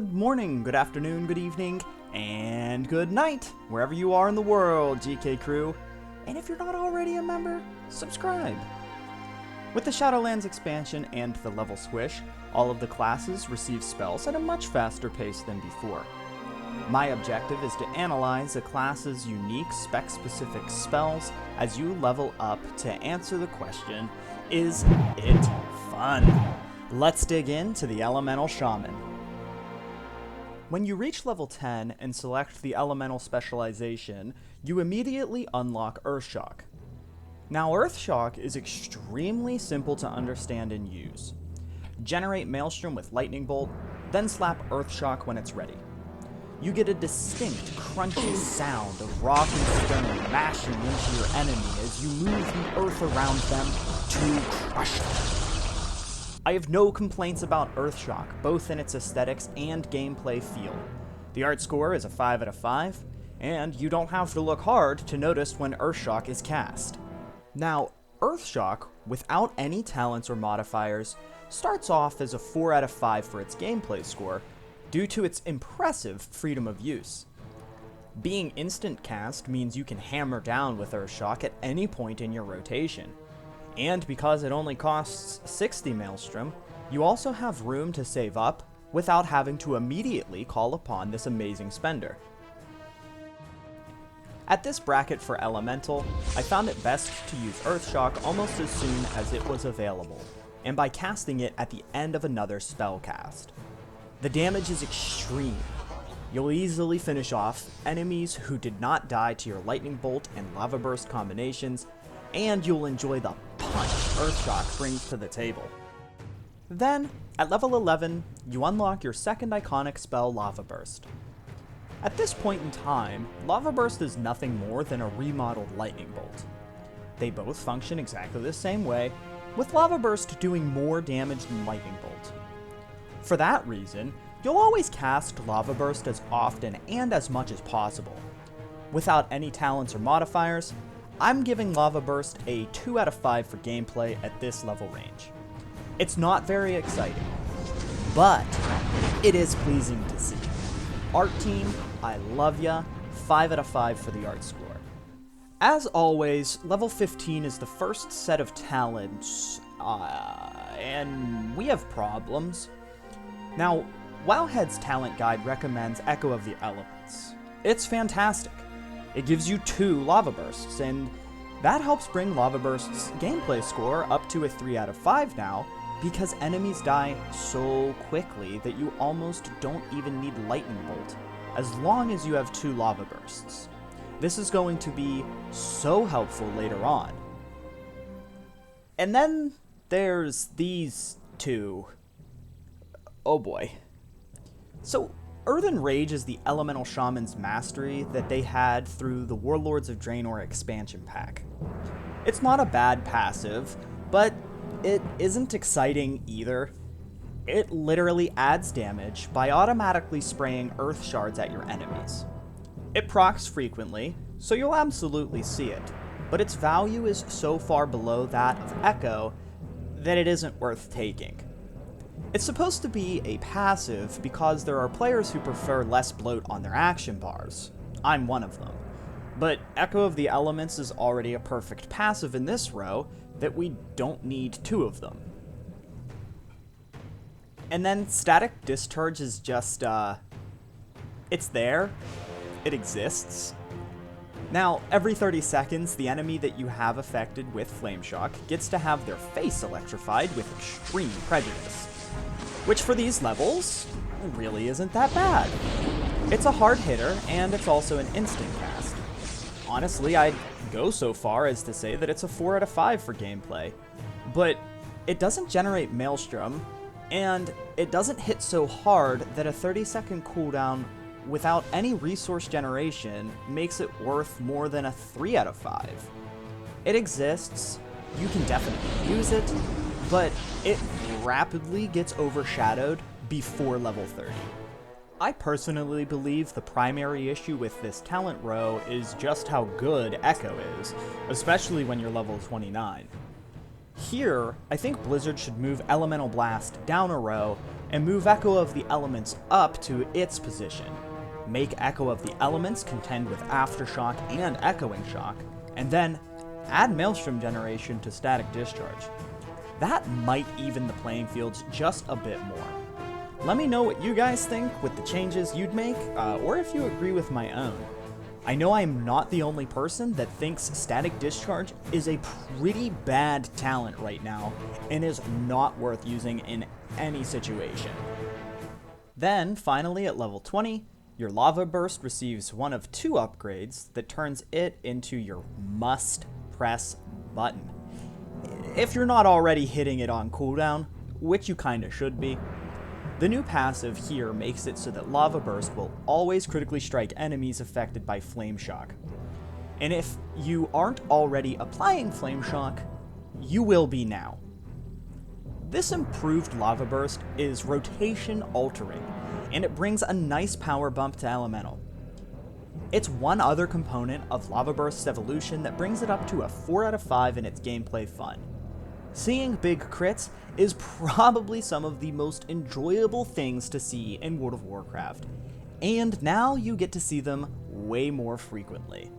Good morning, good afternoon, good evening, and good night, wherever you are in the world, GeeKay crew. And if you're not already a member, subscribe. With the Shadowlands expansion and the level squish, all of the classes receive spells at a much faster pace than before. My objective is to analyze a class's unique spec-specific spells as you level up to answer the question, is it fun? Let's dig into the Elemental Shaman. When you reach level 10 and select the Elemental specialization, you immediately unlock Earthshock. Now Earthshock is extremely simple to understand and use. Generate Maelstrom with Lightning Bolt, then slap Earthshock when it's ready. You get a distinct, crunchy sound of rock and stone mashing into your enemy as you move the earth around them to crush them. I have no complaints about Earthshock, both in its aesthetics and gameplay feel. The art score is a 5 out of 5, and you don't have to look hard to notice when Earthshock is cast. Now, Earthshock, without any talents or modifiers, starts off as a 4 out of 5 for its gameplay score, due to its impressive freedom of use. Being instant cast means you can hammer down with Earthshock at any point in your rotation. And because it only costs 60 Maelstrom, you also have room to save up without having to immediately call upon this amazing spender. At this bracket for Elemental, I found it best to use Earthshock almost as soon as it was available, and by casting it at the end of another spell cast. The damage is extreme. You'll easily finish off enemies who did not die to your Lightning Bolt and Lava Burst combinations, and you'll enjoy the punch Earthshock brings to the table. Then, at level 11, you unlock your second iconic spell, Lava Burst. At this point in time, Lava Burst is nothing more than a remodeled Lightning Bolt. They both function exactly the same way, with Lava Burst doing more damage than Lightning Bolt. For that reason, you'll always cast Lava Burst as often and as much as possible. Without any talents or modifiers, I'm giving Lava Burst a 2 out of 5 for gameplay at this level range. It's not very exciting, but it is pleasing to see. Art team, I love ya, 5 out of 5 for the art score. As always, level 15 is the first set of talents, and we have problems. Now, Wowhead's talent guide recommends Echo of the Elements. It's fantastic. It gives you 2 Lava Bursts, and that helps bring Lava Burst's gameplay score up to a 3 out of 5 now, because enemies die so quickly that you almost don't even need Lightning Bolt, as long as you have 2 Lava Bursts. This is going to be so helpful later on. And then there's these 2. Oh boy. So, Earthen Rage is the Elemental Shaman's mastery that they had through the Warlords of Draenor expansion pack. It's not a bad passive, but it isn't exciting either. It literally adds damage by automatically spraying earth shards at your enemies. It procs frequently, so you'll absolutely see it, but its value is so far below that of Echo that it isn't worth taking. It's supposed to be a passive because there are players who prefer less bloat on their action bars. I'm one of them. But Echo of the Elements is already a perfect passive in this row that we don't need 2 of them. And then Static Discharge is just, it's there. It exists. Now, every 30 seconds, the enemy that you have affected with Flame Shock gets to have their face electrified with extreme prejudice. Which for these levels, really isn't that bad. It's a hard hitter, and it's also an instant cast. Honestly, I'd go so far as to say that it's a 4 out of 5 for gameplay. But it doesn't generate Maelstrom, and it doesn't hit so hard that a 30-second cooldown without any resource generation makes it worth more than a 3 out of 5. It exists, you can definitely use it, but it rapidly gets overshadowed before level 30. I personally believe the primary issue with this talent row is just how good Echo is, especially when you're level 29. Here, I think Blizzard should move Elemental Blast down a row and move Echo of the Elements up to its position. Make Echo of the Elements contend with Aftershock and Echoing Shock, and then add Maelstrom Generation to Static Discharge. That might even the playing fields just a bit more. Let me know what you guys think with the changes you'd make, or if you agree with my own. I know I'm not the only person that thinks Static Discharge is a pretty bad talent right now, and is not worth using in any situation. Then, finally at level 20, your Lava Burst receives one of 2 upgrades that turns it into your must-press button. If you're not already hitting it on cooldown, which you kinda should be. The new passive here makes it so that Lava Burst will always critically strike enemies affected by Flame Shock. And if you aren't already applying Flame Shock, you will be now. This improved Lava Burst is rotation altering, and it brings a nice power bump to Elemental. It's one other component of Lava Burst's evolution that brings it up to a 4 out of 5 in its gameplay fun. Seeing big crits is probably some of the most enjoyable things to see in World of Warcraft, and now you get to see them way more frequently.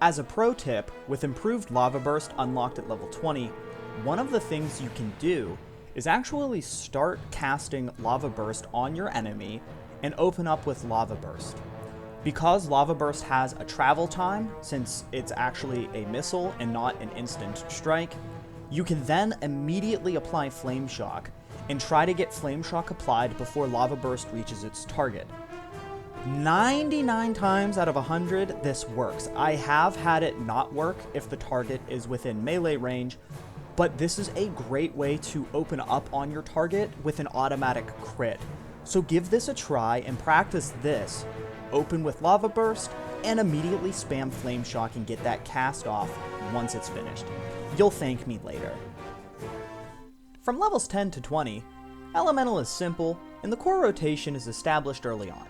As a pro tip, with improved Lava Burst unlocked at level 20, one of the things you can do is actually start casting Lava Burst on your enemy and open up with Lava Burst. Because Lava Burst has a travel time, since it's actually a missile and not an instant strike, you can then immediately apply Flame Shock and try to get Flame Shock applied before Lava Burst reaches its target. 99 times out of 100 this works. I have had it not work if the target is within melee range, but this is a great way to open up on your target with an automatic crit. So give this a try and practice this. Open with Lava Burst, and immediately spam Flame Shock and get that cast off once it's finished. You'll thank me later. From levels 10 to 20, Elemental is simple, and the core rotation is established early on.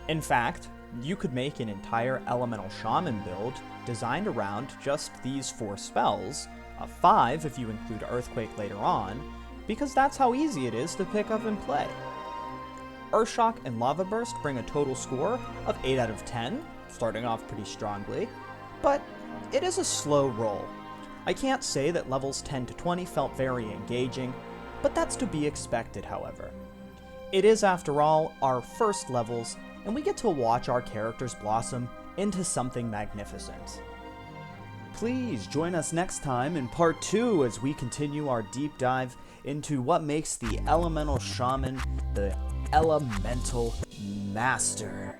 In fact, you could make an entire Elemental Shaman build designed around just these 4 spells, a 5 if you include Earthquake later on, because that's how easy it is to pick up and play. Earthshock and Lava Burst bring a total score of 8 out of 10, starting off pretty strongly, but it is a slow roll. I can't say that levels 10 to 20 felt very engaging, but that's to be expected, however. It is, after all, our first levels, and we get to watch our characters blossom into something magnificent. Please join us next time in part 2 as we continue our deep dive into what makes the Elemental Shaman the Elemental Master.